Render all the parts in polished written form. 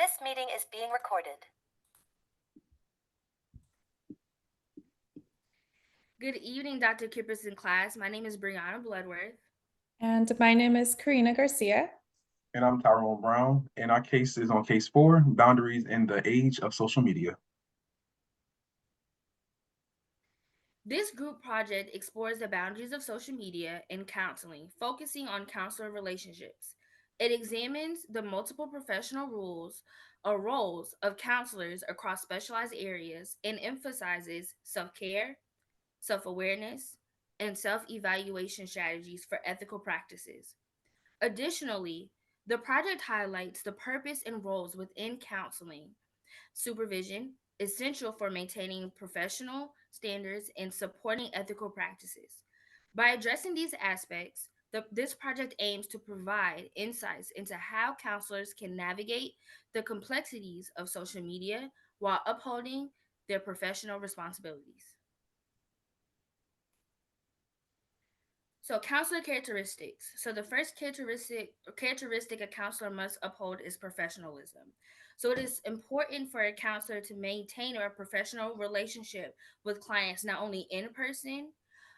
This meeting is being recorded. Good evening, Dr. Kipperson class. My name is Brianna Bloodworth. And my name is Karina Garcia. And I'm Tyrone Brown, and our case is on case 4, Boundaries in the Age of Social Media. This group project explores the boundaries of social media and counseling, focusing on counselor relationships. It examines the multiple professional rules or roles of counselors across specialized areas and emphasizes self-care, self-awareness, and self-evaluation strategies for ethical practices. Additionally, the project highlights the purpose and roles within counseling supervision, essential for maintaining professional standards and supporting ethical practices. By addressing these aspects, this project aims to provide insights into how counselors can navigate the complexities of social media while upholding their professional responsibilities. So, counselor characteristics. So, the first characteristic a counselor must uphold is professionalism. So, it is important for a counselor to maintain a professional relationship with clients, not only in person,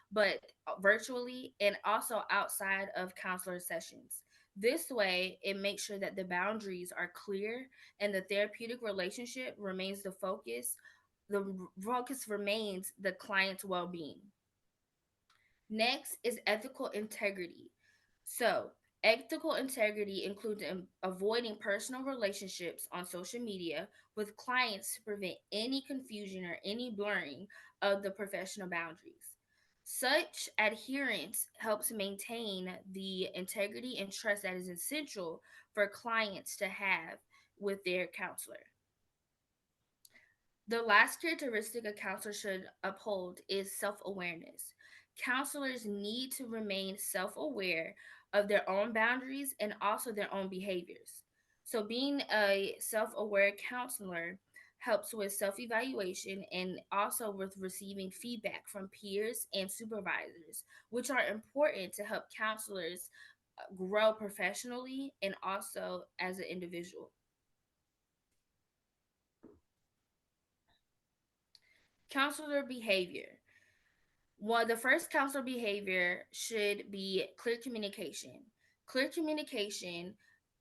but virtually and also outside of counselor sessions. This way, it makes sure that the boundaries are clear and the therapeutic relationship remains the focus. The focus remains the client's well being. Next is ethical integrity. So, ethical integrity includes avoiding personal relationships on social media with clients to prevent any confusion or any blurring of the professional boundaries. Such adherence helps maintain the integrity and trust that is essential for clients to have with their counselor. The last characteristic a counselor should uphold is self awareness. Counselors need to remain self aware of their own boundaries and also their own behaviors. So, being a self aware counselor helps with self evaluation and also with receiving feedback from peers and supervisors, which are important to help counselors grow professionally and also as an individual. Counselor behavior. Well, the first counselor behavior should be clear communication. Clear communication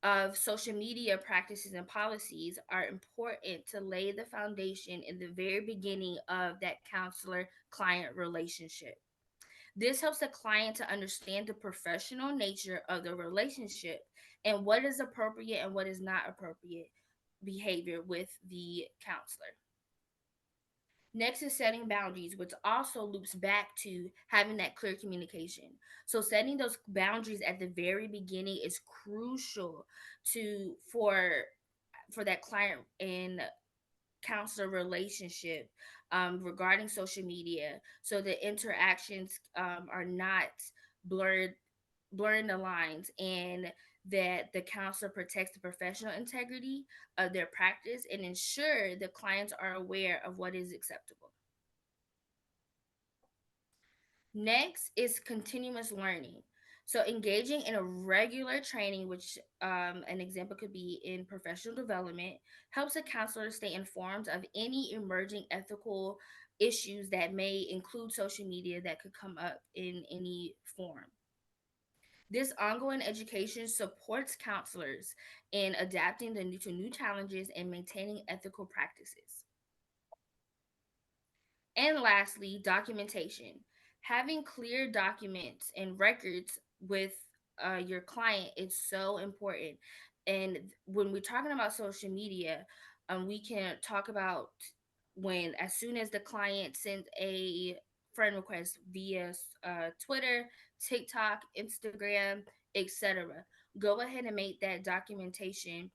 of social media practices and policies are important to lay the foundation in the very beginning of that counselor client relationship. This helps the client to understand the professional nature of the relationship and what is appropriate and what is not appropriate behavior with the counselor. Next is setting boundaries, which also loops back to having that clear communication. So setting those boundaries at the very beginning is crucial to for that client and counselor relationship regarding social media, so the interactions are not blurred blurring the lines and that the counselor protects the professional integrity of their practice and ensure the clients are aware of what is acceptable. Next is continuous learning. So, engaging in a regular training, which an example could be in professional development, helps a counselor stay informed of any emerging ethical issues that may include social media that could come up in any form. This ongoing education supports counselors in adapting to new challenges and maintaining ethical practices. And lastly, documentation. Having clear documents and records with your client is so important. And when we're talking about social media, we can talk about when, as soon as the client sends a friend request via Twitter, TikTok, Instagram, etc. Go ahead and make that documentation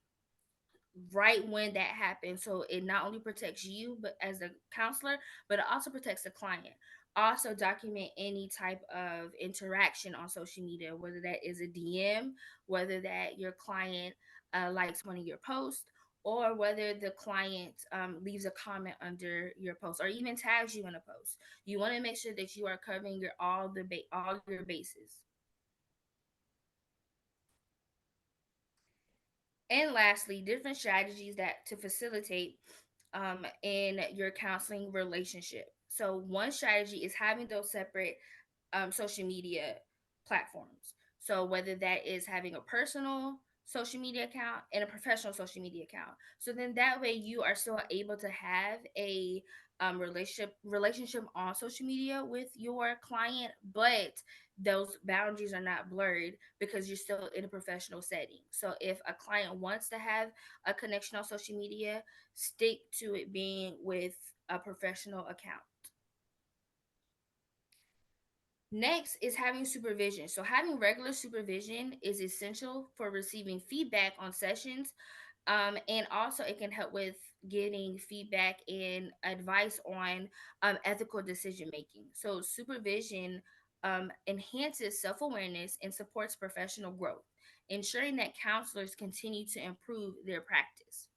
right when that happens, so it not only protects you but as a counselor, but it also protects the client. Also document any type of interaction on social media, whether that is a DM, whether that your client likes one of your posts, or whether the client leaves a comment under your post or even tags you in a post. You want to make sure that you are covering your all your bases. And lastly, different strategies that to facilitate in your counseling relationship. So one strategy is having those separate social media platforms. So whether that is having a personal social media account and a professional social media account. So then that way you are still able to have a relationship on social media with your client, but those boundaries are not blurred because you're still in a professional setting. So if a client wants to have a connection on social media, stick to it being with a professional account. Next is having supervision. So, having regular supervision is essential for receiving feedback on sessions. And also, it can help with getting feedback and advice on ethical decision making. So, supervision enhances self awareness and supports professional growth, ensuring that counselors continue to improve their practice.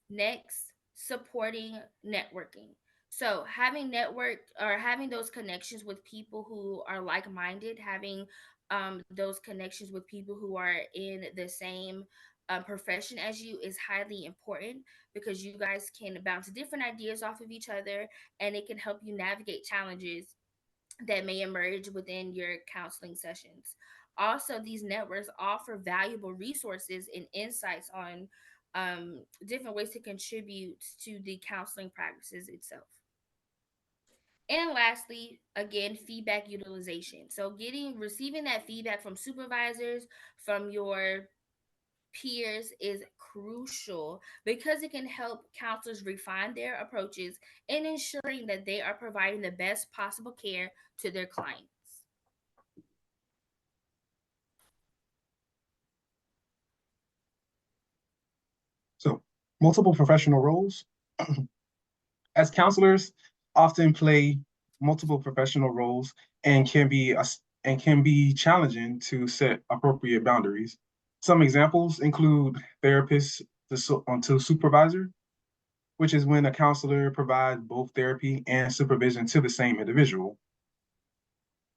Next, supporting networking. So, having those connections with people who are like minded, having those connections with people who are in the same profession as you is highly important because you guys can bounce different ideas off of each other and it can help you navigate challenges that may emerge within your counseling sessions. Also, these networks offer valuable resources and insights on different ways to contribute to the counseling practices itself. And lastly, again, feedback utilization. So, receiving that feedback from supervisors, from your peers is crucial because it can help counselors refine their approaches and ensuring that they are providing the best possible care to their clients. So, multiple professional roles. As counselors often play multiple professional roles and can be challenging to set appropriate boundaries. Some examples include therapist to supervisor, which is when a counselor provides both therapy and supervision to the same individual.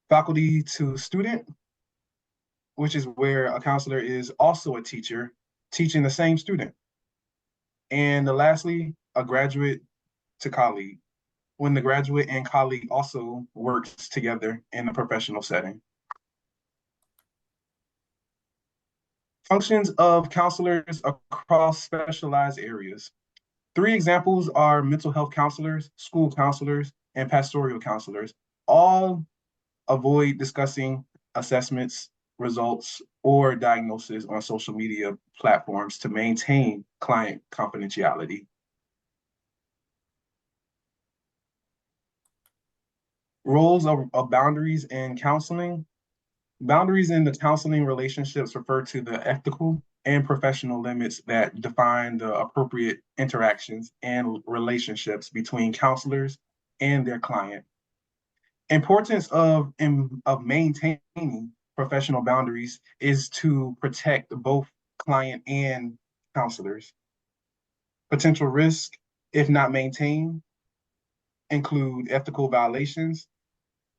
Faculty to student, which is where a counselor is also a teacher teaching the same student. And lastly, a graduate to colleague, when the graduate and colleague also works together in a professional setting. Functions of counselors across specialized areas. Three examples are mental health counselors, school counselors, and pastoral counselors. All avoid discussing assessments, results, or diagnosis on social media platforms to maintain client confidentiality. Roles of boundaries in counseling. Boundaries in the counseling relationships refer to the ethical and professional limits that define the appropriate interactions and relationships between counselors and their client. Importance of maintaining professional boundaries is to protect both client and counselors. Potential risk, if not maintained, include ethical violations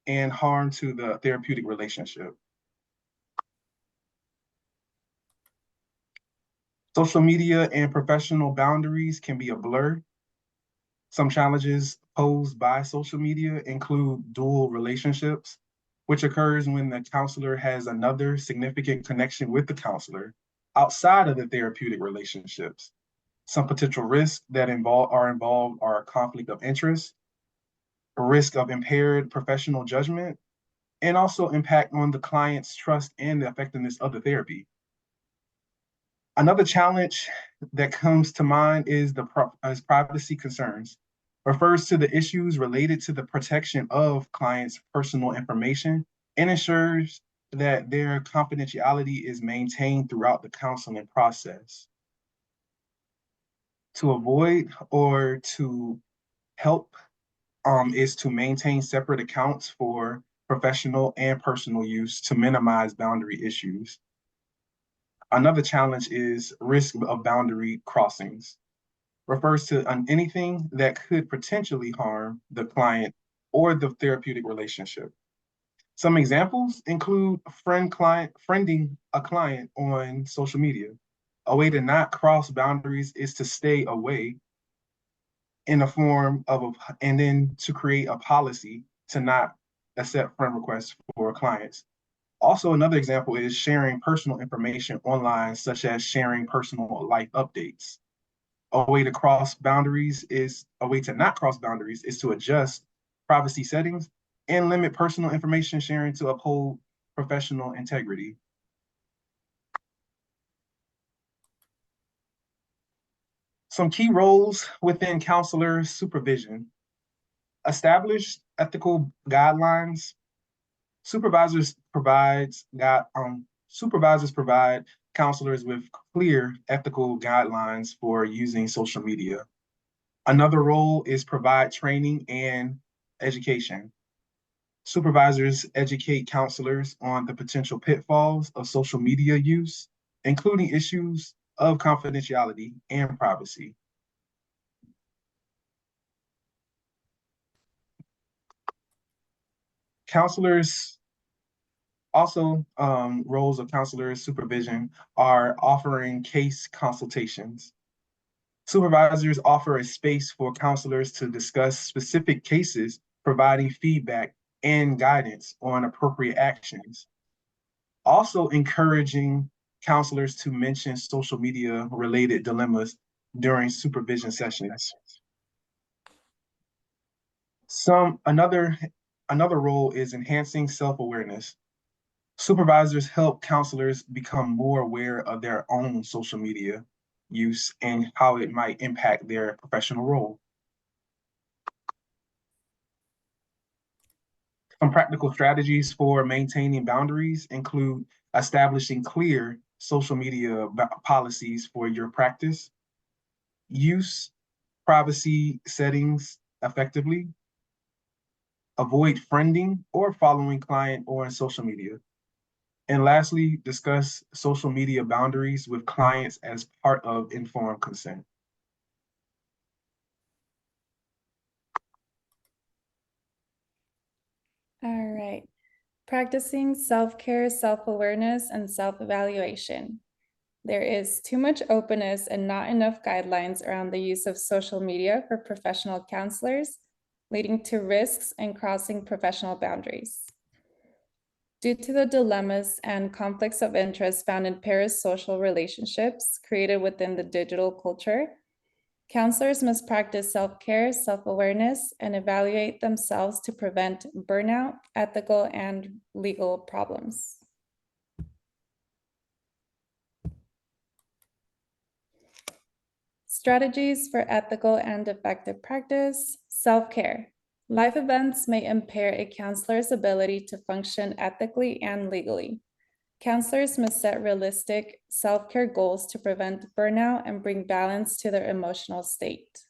and harm to the therapeutic relationship. Social media and professional boundaries can be a blur. Some challenges posed by social media include dual relationships, which occurs when the counselor has another significant connection with the counselor outside of the therapeutic relationships. Some potential risks that involved are conflict of interest, risk of impaired professional judgment, and also impact on the client's trust and the effectiveness of the therapy. Another challenge that comes to mind is is privacy concerns. Refers to the issues related to the protection of clients' personal information and ensures that their confidentiality is maintained throughout the counseling process. To avoid or to help is to maintain separate accounts for professional and personal use to minimize boundary issues. Another challenge is risk of boundary crossings. Refers to anything that could potentially harm the client or the therapeutic relationship. Some examples include friending a client on social media. A way to not cross boundaries is to stay away in the form of and then to create a policy to not accept friend requests for clients. Also, another example is sharing personal information online, such as sharing personal life updates. A way to not cross boundaries is to adjust privacy settings and limit personal information sharing to uphold professional integrity. Some key roles within counselor supervision. Establish ethical guidelines. Supervisors provide counselors with clear ethical guidelines for using social media. Another role is provide training and education. Supervisors educate counselors on the potential pitfalls of social media use, including issues of confidentiality and privacy. Counselors also, roles of counselors supervision are offering case consultations. Supervisors offer a space for counselors to discuss specific cases, providing feedback and guidance on appropriate actions. Also encouraging counselors to mention social media related dilemmas during supervision sessions. Another role is enhancing self-awareness. Supervisors help counselors become more aware of their own social media use and how it might impact their professional role. Some practical strategies for maintaining boundaries include establishing clear social media policies for your practice, use privacy settings effectively, avoid friending or following client on social media. And lastly, discuss social media boundaries with clients as part of informed consent. All right. Practicing self-care, self-awareness, and self-evaluation. There is too much openness and not enough guidelines around the use of social media for professional counselors, leading to risks and crossing professional boundaries. Due to the dilemmas and conflicts of interest found in parasocial relationships created within the digital culture, counselors must practice self-care, self-awareness, and evaluate themselves to prevent burnout, ethical, and legal problems. Strategies for ethical and effective practice. Self-care. Life events may impair a counselor's ability to function ethically and legally. Counselors must set realistic self-care goals to prevent burnout and bring balance to their emotional state.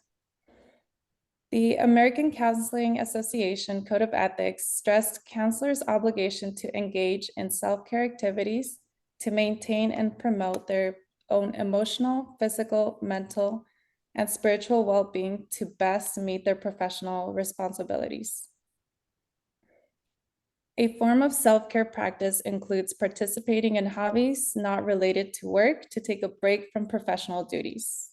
The American Counseling Association Code of Ethics stressed counselors' obligation to engage in self-care activities to maintain and promote their own emotional, physical, mental, and spiritual well-being to best meet their professional responsibilities. A form of self-care practice includes participating in hobbies not related to work to take a break from professional duties.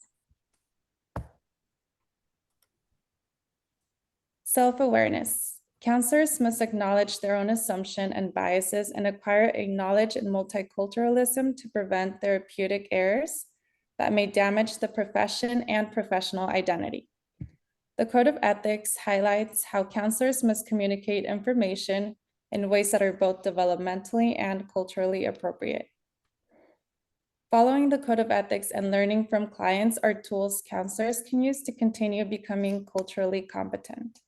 Self-awareness. Counselors must acknowledge their own assumption and biases and acquire a knowledge in multiculturalism to prevent therapeutic errors that may damage the profession and professional identity. The Code of Ethics highlights how counselors must communicate information in ways that are both developmentally and culturally appropriate. Following the Code of Ethics and learning from clients are tools counselors can use to continue becoming culturally competent.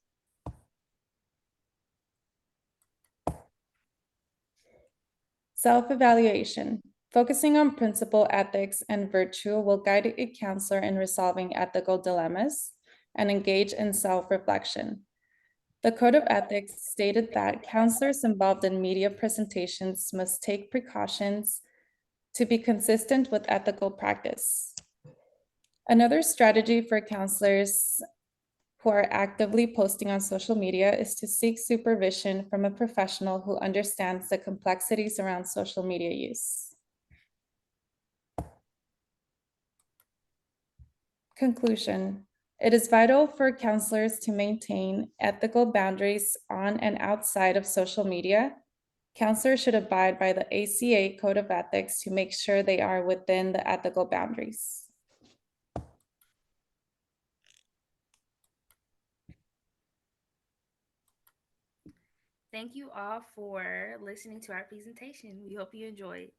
Self-evaluation. Focusing on principle, ethics, and virtue will guide a counselor in resolving ethical dilemmas and engage in self-reflection. The Code of Ethics stated that counselors involved in media presentations must take precautions to be consistent with ethical practice. Another strategy for counselors who are actively posting on social media is to seek supervision from a professional who understands the complexities around social media use. Conclusion. It is vital for counselors to maintain ethical boundaries on and outside of social media. Counselors should abide by the ACA Code of Ethics to make sure they are within the ethical boundaries. Thank you all for listening to our presentation. We hope you enjoyed.